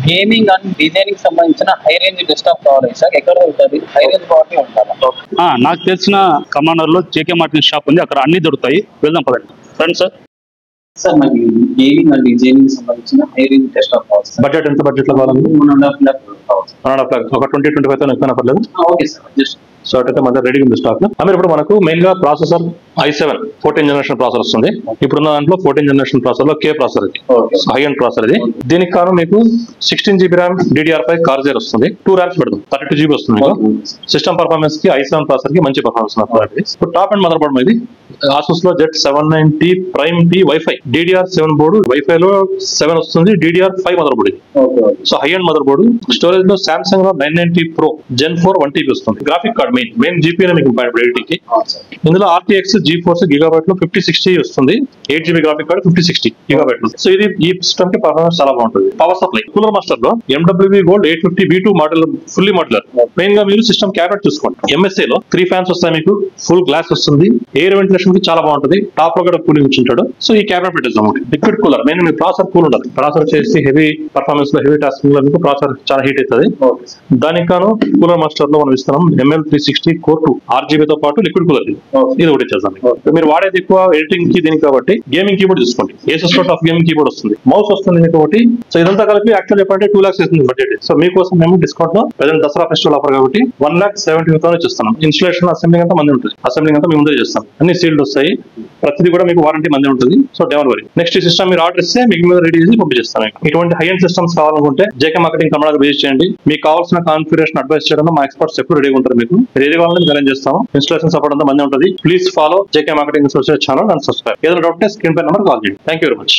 Gaming and designing సంబంధించిన high range desktop కావాలి sir. ఎక్కడ ఉంటుంది? హై రేంజ్ క్వాలిటీ ఉండాలి. నాకు తెలిసిన కమాండర్ లో జేకే మార్టిన్ షాప్ ఉంది, అక్కడ అన్ని దొరుకుతాయి. వెళ్దాం పదండి. రండి సార్. సార్ నాకు గేమింగ్ అండ్ డిజైనింగ్ సంబంధించిన హై రేంజ్ డెస్క్టాప్ కావాలి. బడ్జెట్ ఎంత బడ్జెట్ లో కావాలి? 1.5 lakh కావాలి. 1.5 lakh, ఒక 20-25 ఎక్కువ పర్లేదు. ఓకే సార్, జస్ట్ సో అటైతే మన రెడీగా ఉంది స్టాక్. అమీర్ ఇప్పుడు మనకు మెయిన్ గా processor i7 14th generation processor వస్తుంది. ఇప్పుడున్న దాంట్లో 14th జనరేషన్ ప్రాసెసర్ లో K ప్రాసెసర్ ఇది, హై అండ్ ప్రాసెసర్ ఇది. దీనికి కాను మీకు 16 GB ర్యామ్ DDR5 కార్జర్ వస్తుంది. 2 ర్యామ్స్ పెడతాం, 32 GB వస్తుంది మీకు. సిస్టమ్ పర్ఫార్మెన్స్ కి i7 ప్రాసెసర్ కి మంచి పర్ఫార్మెన్స్ ఉంది. ఇప్పుడు టాప్ అండ్ మదర్ బోర్డ్ ఇది Asus లో Z790 Prime P Wi-Fi DDR7 board, Wi-Fi లో 7 వస్తుంది, DDR5 మదర్ బోర్డు ఇది. So high and mother board. Storage లో Samsung లో 990 Pro Gen 4 1TB వస్తుంది. గ్రాఫిక్ కార్డ్ మెయిన్ GPU మీకు ఎడిటింగ్ కి. ఇందులో RTX GeForce GB లో 5060 వస్తుంది. 8GB గ్రాఫిక్ కార్డ్ 5060 GB లో. సో ఇది ఈ సిస్టమ్ కి పర్ఫార్మెన్స్ చాలా బాగుంటుంది. పవర్ సప్లై కూలర్ మాస్టర్ లో MWV Gold 850 V2 model fully modular. Main గా మీరు సిస్టమ్ క్యాబినెట్ చూసుకోండి. MSA లో 3 ఫ్యాన్స్ వస్తాయి మీకు, ఫుల్ గ్లాస్ వస్తుంది, ఎయిర్ వెంటిలేషన్ కి చాలా బాగుంటుంది. టాప్ లో కూడా కూలింగ్ ఇచ్చింటాడు. సో ఈ క్యాబినెట్ పెట్టేద్దాం. లిక్విడ్ కూలర్ మెయిన్ మీ ప్రాసెసర్ కూల్ ఉండాలి. ప్రాసెసర్ చేసి హెవీ పర్ఫార్మెన్స్ లో హెవీ టాస్కింగ్ లో మీకు ప్రాసెసర్ చాలా హీట్ అవుతుంది. దానికి కాను కూలర్ మాస్టర్ లో మనం ఇస్తున్నాం ML360 Core 2 RGB తో పాటు లిక్విడ్ కూలర్ ఇది ఒకటి చేద్దాం. మీరు వాడేది ఎక్కువ ఎడిటింగ్ కి దీనికి కాబట్టి గేమింగ్ కీబోర్డ్ తీసుకోండి. Asus లో టాప్ గేమింగ్ కీబోర్డ్ వస్తుంది, మౌస్ వస్తుంది మీకు ఒకటి. సో ఇదంతా కలిపి యాక్చువల్ చెప్పంటే 2 lakhs అవుతుంది బడ్జెట్. సో మీకోసం మేము డిస్కౌంట్ లో ప్రజెంట్ దసరా ఫెస్టివల్ ఆఫర్ కాబట్టి 1,70,000 ఇస్తున్నాం. ఇన్స్టలేషన్ అసెంబ్లింగ్ అంతా మంది ఉంటుంది. అసెంబ్లింగ్ అంతా మేము ముందే చేస్తాం. అన్ని సీల్డ్ వస్తాయి, ప్రతిదీ కూడా మీకు వారంటీ మంది ఉంటుంది. So devil worry. నెక్స్ట్ ఈ సిస్టమ్ మీరు ఆర్డర్ ఇస్తే మీకు మీద రెడీ చేసి పంపించేస్తాను. ఇటువంటి హై ఎండ్ సిస్టమ్స్ కావాలనుకుంటే JK మార్కెటింగ్ కమలా విజిట్ చేయండి. మీకు కావాల్సిన కాన్ఫిగరేషన్ అడ్వైస్ చేయడంలో మా ఎక్స్పర్ట్స్ ఎప్పుడు రెడీగా ఉంటారు. మీకు ఏది కావాలని అరేంజ్ చేస్తాము. ఇన్స్టాలేషన్ సపోర్ట్ అంతా మంది ఉంటుంది. Please follow JK marketing associate channel and subscribe. ఏదైనా డౌట్ ఉంటే స్క్రీన్ పై నెంబర్ కాల్ చేయండి. Thank you very much.